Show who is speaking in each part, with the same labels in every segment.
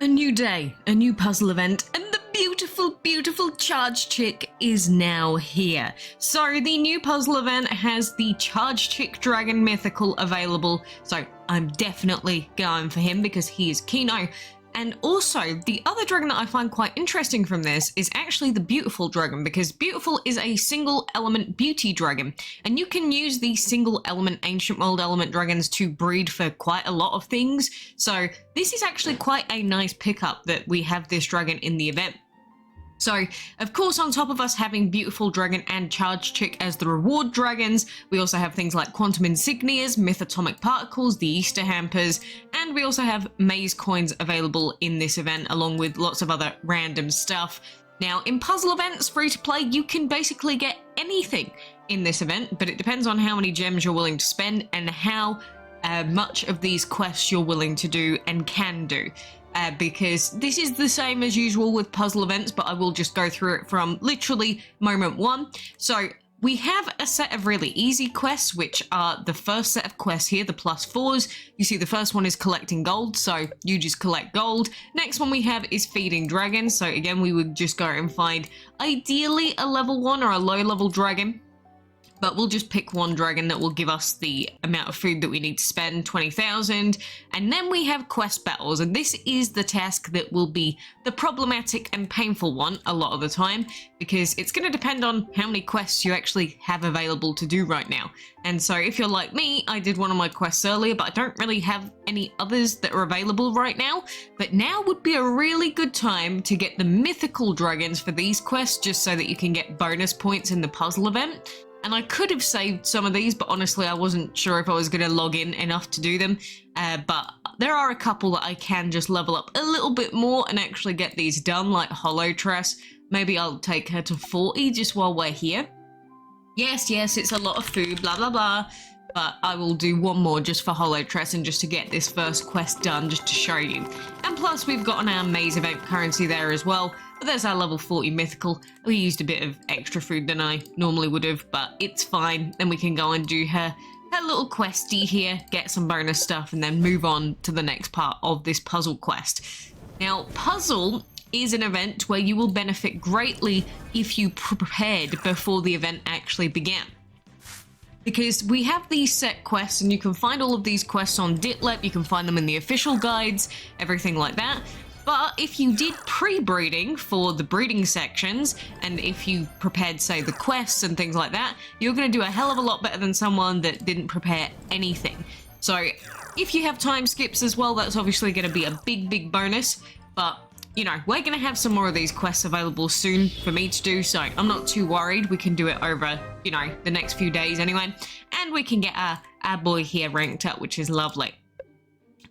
Speaker 1: A new day, a new puzzle event, and the beautiful, beautiful Charge Chick is now here. So the new puzzle event has the CHARGECHICK Dragon Mythical available, so I'm definitely going for him because he is Kino. And also, the other dragon that I find quite interesting from this is actually the Beautiful Dragon, because Beautiful is a single element beauty dragon, and you can use these single element ancient world element dragons to breed for quite a lot of things. So this is actually quite a nice pickup that we have this dragon in the event. So, of course, on top of us having Beautiful Dragon and CHARGECHICK as the reward dragons, we also have things like Quantum Insignias, Myth Atomic Particles, the Easter Hampers, and we also have Maze coins available in this event, along with lots of other random stuff. Now, in puzzle events, free to play, you can basically get anything in this event, but it depends on how many gems you're willing to spend and how much of these quests you're willing to do and can do. Because this is the same as usual with puzzle events, but I will just go through it from literally moment one. So we have a set of really easy quests, which are the first set of quests here, the +4s. You see the first one is collecting gold, so you just collect gold. Next one we have is feeding dragons. So again, we would just go and find ideally a level 1 or a low level dragon. But we'll just pick one dragon that will give us the amount of food that we need to spend, 20,000. And then we have quest battles, and this is the task that will be the problematic and painful one a lot of the time, because it's going to depend on how many quests you actually have available to do right now. And so if you're like me, I did one of my quests earlier, but I don't really have any others that are available right now. But now would be a really good time to get the mythical dragons for these quests, just so that you can get bonus points in the puzzle event. And I could have saved some of these, but honestly, I wasn't sure if I was going to log in enough to do them. But there are a couple that I can just level up a little bit more and actually get these done, like HOLA. Maybe I'll take her to 40 just while we're here. Yes, it's a lot of food, blah, blah, blah. But I will do one more just for HOLA and just to get this first quest done, just to show you. And plus, we've got our Maze event currency there as well. But there's our level 40 mythical. We used a bit of extra food than I normally would have, but it's fine. Then we can go and do her little questy here, get some bonus stuff, and then move on to the next part of this puzzle quest. Now, puzzle is an event where you will benefit greatly if you prepared before the event actually began. Because we have these set quests, and you can find all of these quests on Ditlep, you can find them in the official guides, everything like that. But if you did pre-breeding for the breeding sections, and if you prepared, say, the quests and things like that, you're going to do a hell of a lot better than someone that didn't prepare anything. So if you have time skips as well, that's obviously going to be a big bonus. But, you know, we're going to have some more of these quests available soon for me to do, so I'm not too worried. We can do it over, you know, the next few days anyway. And we can get our boy here ranked up, which is lovely.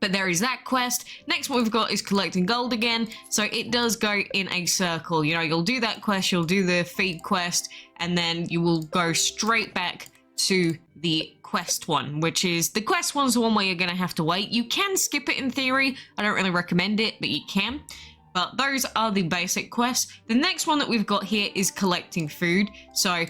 Speaker 1: But there is that quest. Next one we've got is collecting gold again. So it does go in a circle. You know, you'll do that quest, you'll do the feed quest, and then you will go straight back to the quest one, which is, the quest one's the one where you're going to have to wait. You can skip it in theory. I don't really recommend it, but you can. But those are the basic quests. The next one that we've got here is collecting food. So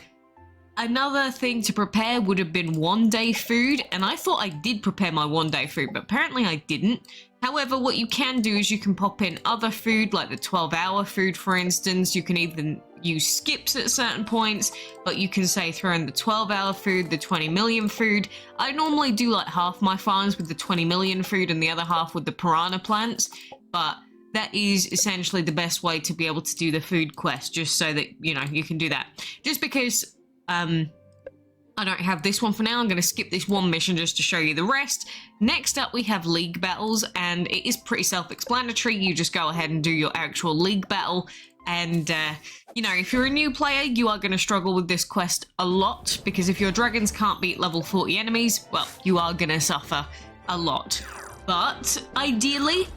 Speaker 1: another thing to prepare would have been 1 day food, and I thought I did prepare my 1 day food, but apparently I didn't. However, what you can do is you can pop in other food, like the 12-hour food, for instance. You can even use skips at certain points, but you can say throw in the 12-hour food, the 20 million food. I normally do like half my farms with the 20 million food and the other half with the piranha plants, but that is essentially the best way to be able to do the food quest, just so that, you know, you can do that. Just because I don't have this one for now, I'm going to skip this one mission just to show you the rest. Next up, we have league battles, and it is pretty self-explanatory. You just go ahead and do your actual league battle. And, you know, if you're a new player, you are going to struggle with this quest a lot, because if your dragons can't beat level 40 enemies, well, you are going to suffer a lot. But ideally,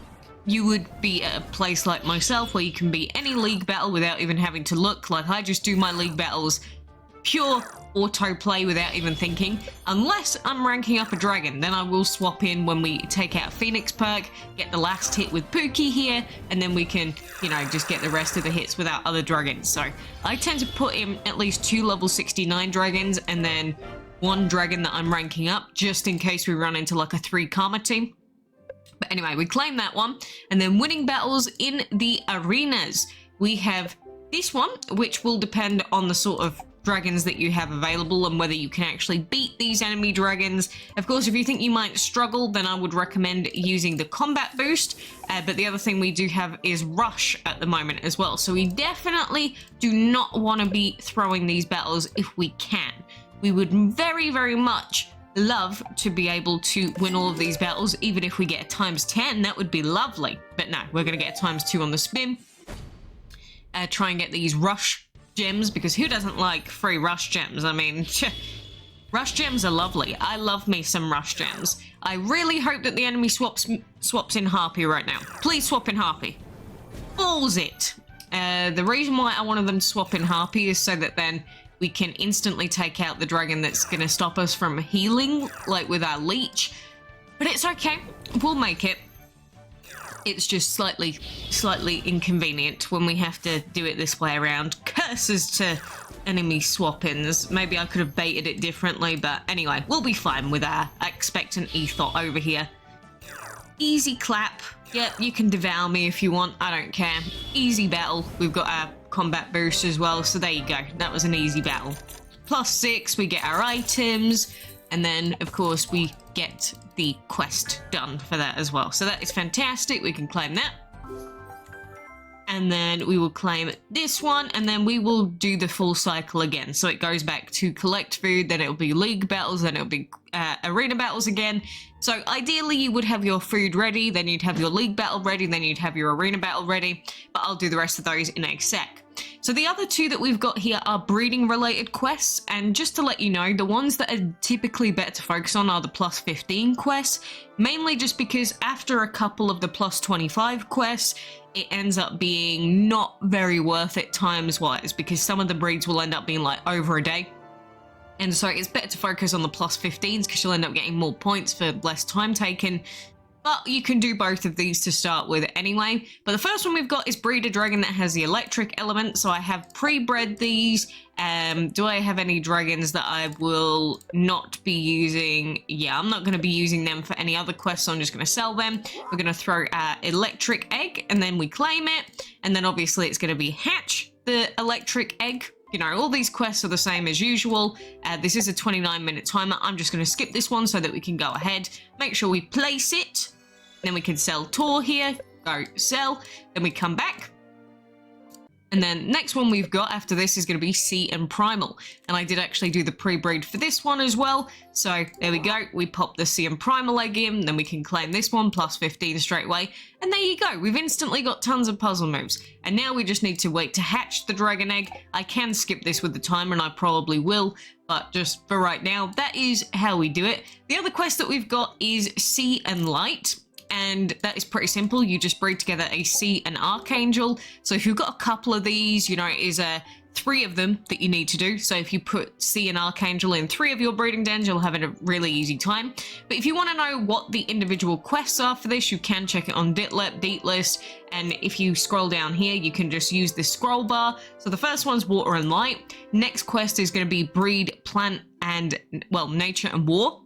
Speaker 1: you would be at a place like myself where you can beat any league battle without even having to look. Like, I just do my league battles pure autoplay without even thinking, unless I'm ranking up a dragon. Then I will swap in when we take out Phoenix perk, get the last hit with Pookie here, and then we can, you know, just get the rest of the hits without other dragons. So I tend to put in at least 2 level 69 dragons and then 1 dragon that I'm ranking up, just in case we run into like a 3 karma team. But anyway, we claim that one. And then winning battles in the arenas. We have this one, which will depend on the sort of dragons that you have available and whether you can actually beat these enemy dragons. Of course, if you think you might struggle, then I would recommend using the combat boost. But the other thing we do have is rush at the moment as well. So we definitely do not want to be throwing these battles if we can. We would very, very much love to be able to win all of these battles. Even if we get a ×10, that would be lovely. But no, we're going to get a ×2 on the spin. Try and get these rush gems, because who doesn't like free rush gems? I mean, rush gems are lovely. I love me some rush gems. I really hope that the enemy swaps in Harpy right now. Please swap in Harpy. Balls it. The reason why I wanted them to swap in Harpy is so that then we can instantly take out the dragon that's going to stop us from healing, like with our leech. But it's okay. We'll make it. It's just slightly inconvenient when we have to do it this way around. Curses to enemy swap-ins. Maybe I could have baited it differently, but anyway, we'll be fine with our expectant ethos over here. Easy clap. Yep, you can devour me if you want. I don't care. Easy battle. We've got our combat boost as well, so there you go. That was an easy battle. +6, we get our items, and then, of course, we get the quest done for that as well. So that is fantastic. We can claim that. And then we will claim this one, and then we will do the full cycle again. So it goes back to collect food, then it'll be league battles, then it'll be arena battles again. So ideally you would have your food ready, then you'd have your league battle ready, then you'd have your arena battle ready, but I'll do the rest of those in a sec. So the other two that we've got here are breeding related quests, and just to let you know, the ones that are typically better to focus on are the +15 quests, mainly just because after a couple of the +25 quests, it ends up being not very worth it times-wise, because some of the breeds will end up being like over a day. And so it's better to focus on the +15s because you'll end up getting more points for less time taken. But you can do both of these to start with anyway. But the first one we've got is Breed a Dragon that has the electric element. So I have pre-bred these. Do I have any dragons that I will not be using? Yeah, I'm not going to be using them for any other quests, so I'm just going to sell them. We're going to throw our electric egg, and then we claim it. And then obviously it's going to be hatch the electric egg. You know, all these quests are the same as usual. This is a 29-minute timer. I'm just going to skip this one so that we can go ahead. Make sure we place it. Then we can sell Tor here. Go sell. Then we come back. And then next one we've got after this is going to be Sea and Primal. And I did actually do the pre-breed for this one as well. So there we go. We pop the Sea and Primal egg in. Then we can claim this one +15 straight away. And there you go. We've instantly got tons of puzzle moves. And now we just need to wait to hatch the dragon egg. I can skip this with the timer, and I probably will. But just for right now, that is how we do it. The other quest that we've got is Sea and Light. And that is pretty simple. You just breed together a Sea and Archangel. So if you've got a couple of these, you know, it is 3 of them that you need to do. So if you put Sea and Archangel in 3 of your breeding dens, you'll have a really easy time. But if you want to know what the individual quests are for this, you can check it on Deatlist. And if you scroll down here, you can just use this scroll bar. So the first one's Water and Light. Next quest is going to be Breed, Plant, and, well, Nature and War.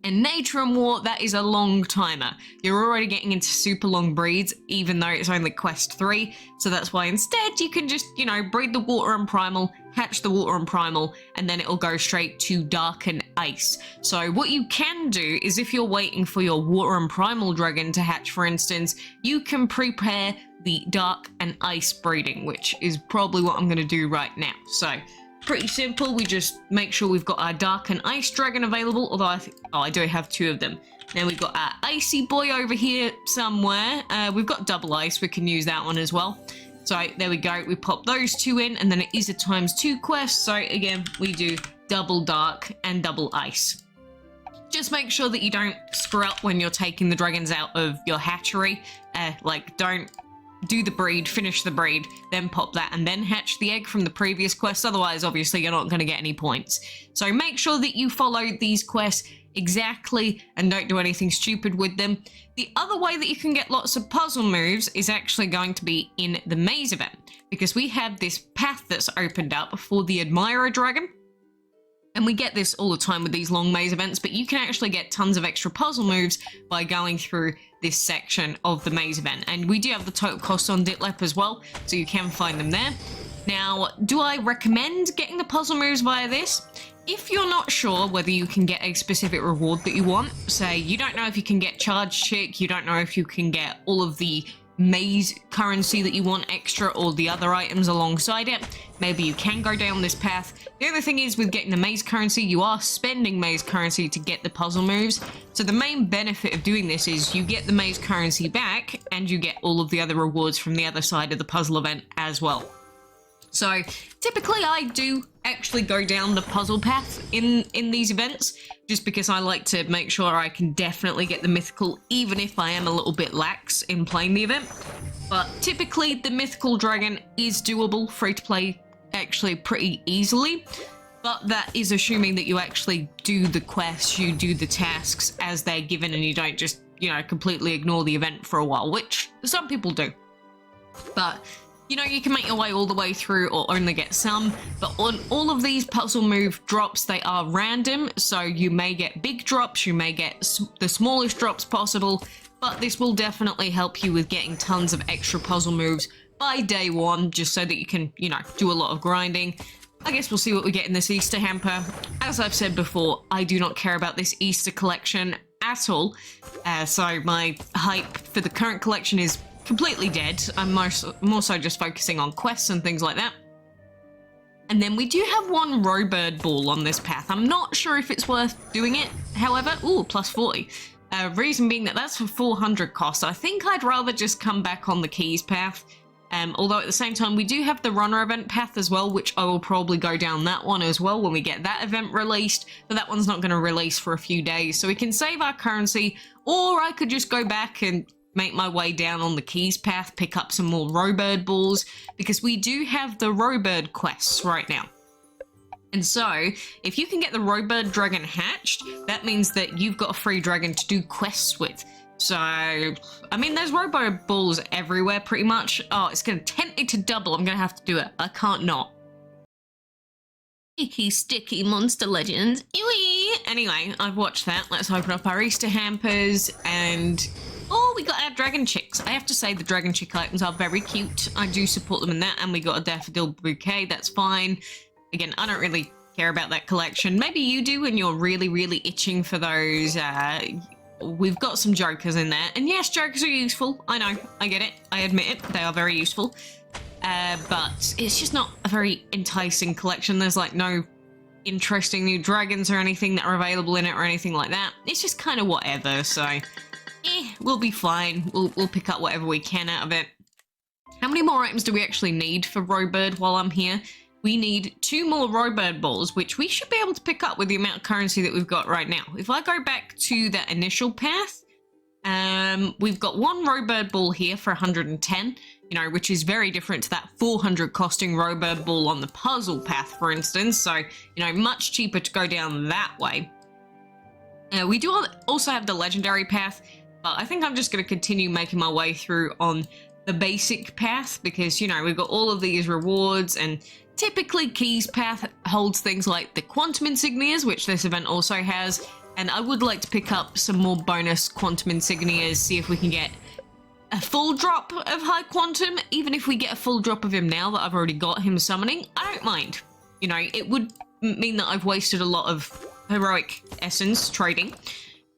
Speaker 1: And Nature and War, that is a long timer. You're already getting into super long breeds, even though it's only quest 3. So that's why instead you can just, you know, breed the Water and Primal, hatch the Water and Primal, and then it'll go straight to Dark and Ice. So what you can do is if you're waiting for your Water and Primal dragon to hatch, for instance, you can prepare the Dark and Ice breeding, which is probably what I'm going to do right now. So pretty simple. We just make sure we've got our Dark and Ice dragon available, although I do have 2 of them. Then we've got our Icy boy over here somewhere. We've got double ice. We can use that one as well. So there we go. We pop those 2 in, and then it is a ×2 quest. So again, we do double dark and double ice. Just make sure that you don't screw up when you're taking the dragons out of your hatchery. Like, don't do the breed, finish the breed, then pop that, and then hatch the egg from the previous quest. Otherwise, obviously, you're not going to get any points. So make sure that you follow these quests exactly and don't do anything stupid with them. The other way that you can get lots of puzzle moves is actually going to be in the maze event, because we have this path that's opened up for the Admirer Dragon. And we get this all the time with these long maze events, but you can actually get tons of extra puzzle moves by going through this section of the maze event. And we do have the total cost on Ditlep as well, so you can find them there. Now, do I recommend getting the puzzle moves via this? If you're not sure whether you can get a specific reward that you want, say you don't know if you can get Charge Chick, you don't know if you can get all of the maze currency that you want extra or the other items alongside it, maybe you can go down this path. The other thing is with getting the maze currency, you are spending maze currency to get the puzzle moves. So the main benefit of doing this is you get the maze currency back and you get all of the other rewards from the other side of the puzzle event as well. So typically I do actually go down the puzzle path in these events, just because I like to make sure I can definitely get the mythical, even if I am a little bit lax in playing the event. But typically the mythical dragon is doable free to play actually pretty easily, but that is assuming that you actually do the quests, you do the tasks as they're given, and you don't just, you know, completely ignore the event for a while, which some people do. But you know, you can make your way all the way through or only get some, but on all of these puzzle move drops, they are random, so you may get big drops, you may get the smallest drops possible, but this will definitely help you with getting tons of extra puzzle moves by day one, just so that you can, you know, do a lot of grinding. I guess we'll see what we get in this Easter hamper. As I've said before, I do not care about this Easter collection at all, so my hype for the current collection is completely dead. I'm more so just focusing on quests and things like that. And then we do have one Rowbird ball on this path. I'm not sure if it's worth doing it, however. Ooh, plus 40. Reason being that that's for 400 cost. I think I'd rather just come back on the keys path. Although at the same time, we do have the runner event path as well, which I will probably go down that one as well when we get that event released. But that one's not going to release for a few days, so we can save our currency, or I could just go back and make my way down on the keys path, pick up some more Rowbird balls, because we do have the Rowbird quests right now. And so, if you can get the Rowbird Dragon hatched, that means that you've got a free dragon to do quests with. So, I mean, there's Rowbird balls everywhere pretty much. Oh, it's going to tempt me to double. I'm going to have to do it. I can't not. Sticky, sticky monster legends. Ewee! Anyway, I've watched that. Let's open up our Easter hampers and... oh, we got our dragon chicks. I have to say the dragon chick items are very cute. I do support them in that, and we got a daffodil bouquet. That's fine. Again, I don't really care about that collection. Maybe you do, and you're really, really itching for those. We've got some jokers in there, and yes, jokers are useful. I know, I get it. I admit it. They are very useful. But it's just not a very enticing collection. There's like no interesting new dragons or anything that are available in it or anything like that. It's just kind of whatever. So. We'll be fine. We'll pick up whatever we can out of it. How many more items do we actually need for Rowbird while I'm here? We need 2 more Rowbird balls, which we should be able to pick up with the amount of currency that we've got right now. If I go back to that initial path, we've got 1 Rowbird ball here for 110, you know, which is very different to that 400 costing Rowbird ball on the puzzle path, for instance. So, you know, much cheaper to go down that way. We do also have the legendary path, but I think I'm just going to continue making my way through on the basic path because, you know, we've got all of these rewards, and typically Keys path holds things like the quantum insignias, which this event also has, and I would like to pick up some more bonus quantum insignias, see if we can get a full drop of high quantum. Even if we get a full drop of him now that I've already got him summoning, I don't mind. You know, it would mean that I've wasted a lot of heroic essence trading.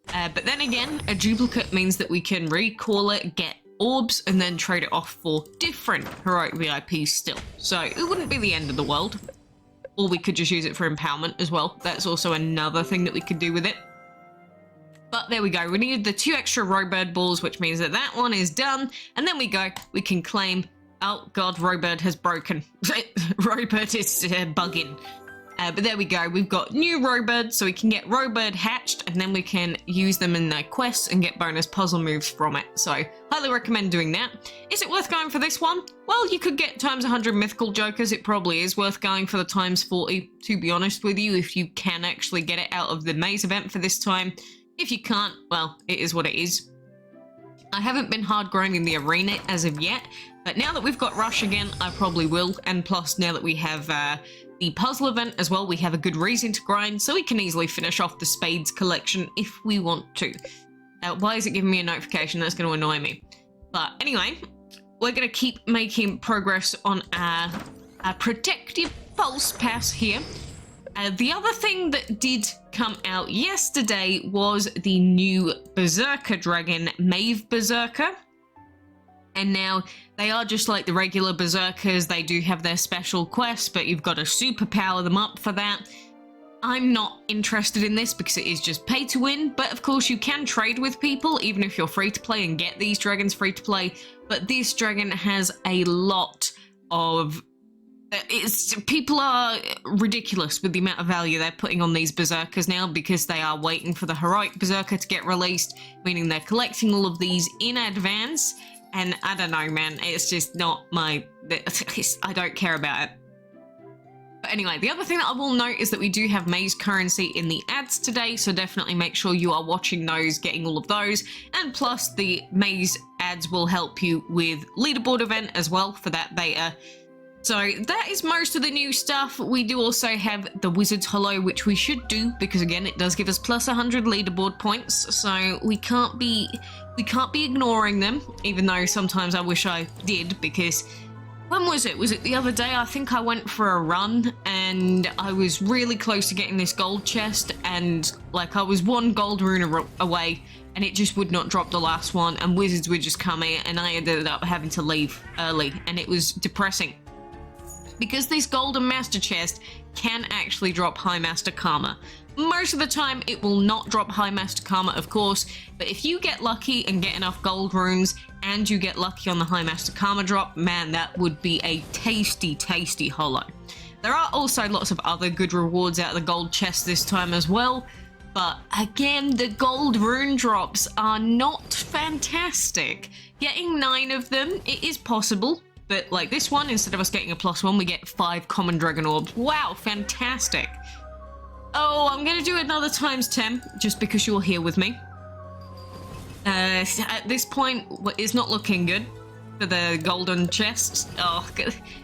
Speaker 1: But then again, a duplicate means that we can recall it, get orbs, and then trade it off for different heroic VIPs still. So it wouldn't be the end of the world. Or we could just use it for empowerment as well. That's also another thing that we could do with it. But there we go. We needed the 2 extra Rowbird balls, which means that that one is done. And then we can claim, oh god, Rowbird has broken. Rowbird is bugging. But there we go, we've got new Rowbird, so we can get Rowbird hatched, and then we can use them in their quests and get bonus puzzle moves from it. So, highly recommend doing that. Is it worth going for this one? Well, you could get times 100 mythical jokers. It probably is worth going for the times 40, to be honest with you, if you can actually get it out of the maze event for this time. If you can't, well, it is what it is. I haven't been hard grinding the arena as of yet, but now that we've got Rush again, I probably will. And plus, now that we have the puzzle event as well, we have a good reason to grind, so we can easily finish off the spades collection if we want to. Why is it giving me a notification? That's going to annoy me. But anyway, we're going to keep making progress on our protective false pass here. The other thing that did come out yesterday was the new Berserker Dragon, Maeve Berserker. And now they are just like the regular Berserkers. They do have their special quests, but you've got to superpower them up for that. I'm not interested in this because it is just pay to win, but of course you can trade with people even if you're free to play and get these dragons free to play. But this dragon has a lot of... people are ridiculous with the amount of value they're putting on these Berserkers now because they are waiting for the Heroic Berserker to get released, meaning they're collecting all of these in advance. And I don't know, man, it's just not my... I don't care about it. But anyway, the other thing that I will note is that we do have Maeve's currency in the ads today, so definitely make sure you are watching those, getting all of those. And plus, the Maeve's ads will help you with leaderboard event as well for that beta. So that is most of the new stuff. We do also have the Wizard's Hollow, which we should do because again, it does give us plus 100 leaderboard points. So we can't be ignoring them, even though sometimes I wish I did because when was it? Was it the other day? I think I went for a run and I was really close to getting this gold chest and like I was one gold rune away and it just would not drop the last one and wizards would just come in and I ended up having to leave early and it was depressing. Because this golden master chest can actually drop high master karma. Most of the time it will not drop high master karma, of course, but if you get lucky and get enough gold runes and you get lucky on the high master karma drop, man, that would be a tasty, tasty holo. There are also lots of other good rewards out of the gold chest this time as well, but again, the gold rune drops are not fantastic. Getting 9 of them, it is possible. But like this one, instead of us getting a +1, we get 5 common dragon orbs. Wow, fantastic. Oh, I'm going to do another ×10, just because you're here with me. At this point, it's not looking good for the golden chests. Oh,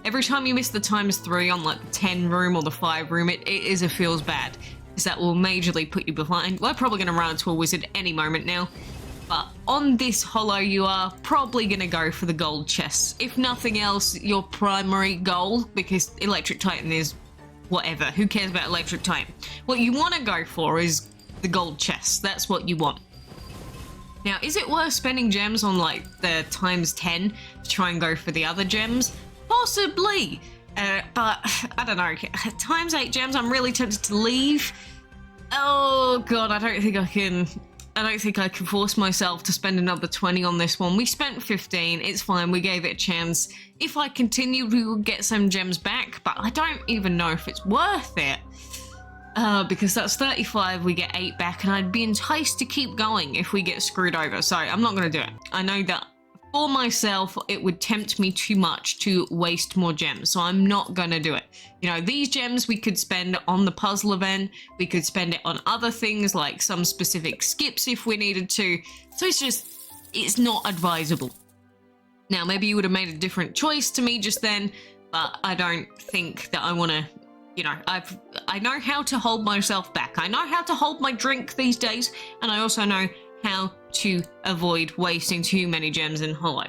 Speaker 1: every time you miss the ×3 on like the 10 room or the 5 room, it feels bad. Because that will majorly put you behind. We're probably going to run into a wizard any moment now. But on this holo, you are probably going to go for the gold chests. If nothing else, your primary goal, because Electric Titan is whatever. Who cares about Electric Titan? What you want to go for is the gold chests. That's what you want. Now, is it worth spending gems on like the ×10 to try and go for the other gems? Possibly. But I don't know. ×8 gems, I'm really tempted to leave. Oh god, I don't think I can force myself to spend another 20 on this one. We spent 15, it's fine, we gave it a chance. If I continue, we will get some gems back, but I don't even know if it's worth it. Because that's 35, we get 8 back, and I'd be enticed to keep going if we get screwed over. So I'm not going to do it. I know that for myself, it would tempt me too much to waste more gems, so I'm not going to do it. You know, these gems we could spend on the puzzle event, we could spend it on other things like some specific skips if we needed to, so it's not advisable. Now, maybe you would have made a different choice to me just then, but I don't think that I want to, you know, I know how to hold myself back. I know how to hold my drink these days, and I also know how to avoid wasting too many gems in holo.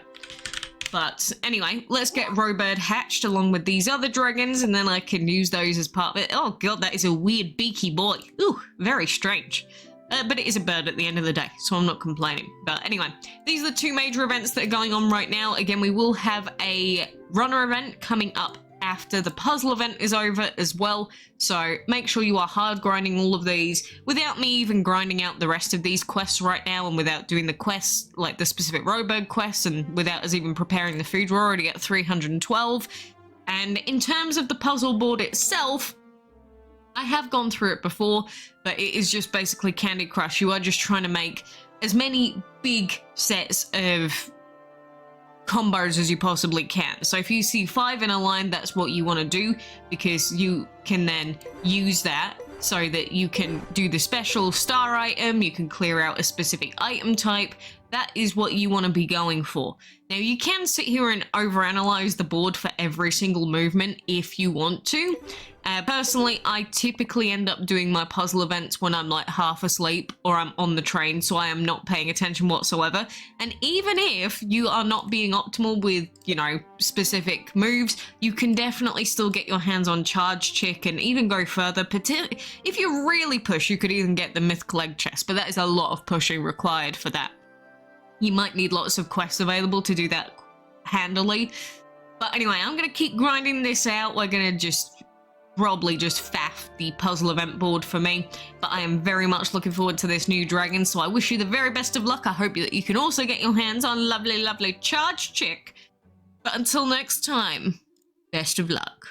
Speaker 1: But anyway, let's get Robird hatched along with these other dragons, and then I can use those as part of it. Oh god, that is a weird beaky boy. Ooh, very strange. But it is a bird at the end of the day, so I'm not complaining. But anyway, these are the 2 major events that are going on right now. Again, we will have a runner event coming up after the puzzle event is over as well, so make sure you are hard grinding all of these without me even grinding out the rest of these quests right now, and without doing the quests like the specific Robird quests, and without us even preparing the food. We're already at 312. And in terms of the puzzle board itself, I have gone through it before, but it is just basically Candy Crush. You are just trying to make as many big sets of combos as you possibly can. So if you see 5 in a line, that's what you want to do, because you can then use that so that you can do the special star item, you can clear out a specific item type, that is what you want to be going for. Now, you can sit here and overanalyze the board for every single movement if you want to. Personally, I typically end up doing my puzzle events when I'm like half asleep or I'm on the train, so I am not paying attention whatsoever. And even if you are not being optimal with, you know, specific moves, you can definitely still get your hands on CHARGECHICK and even go further. If you really push, you could even get the mythical egg chest, but that is a lot of pushing required for that. You might need lots of quests available to do that handily. But anyway, I'm going to keep grinding this out. We're going to probably just faff the puzzle event board for me. But I am very much looking forward to this new dragon, so I wish you the very best of luck. I hope that you can also get your hands on lovely, lovely CHARGECHICK. But until next time, best of luck.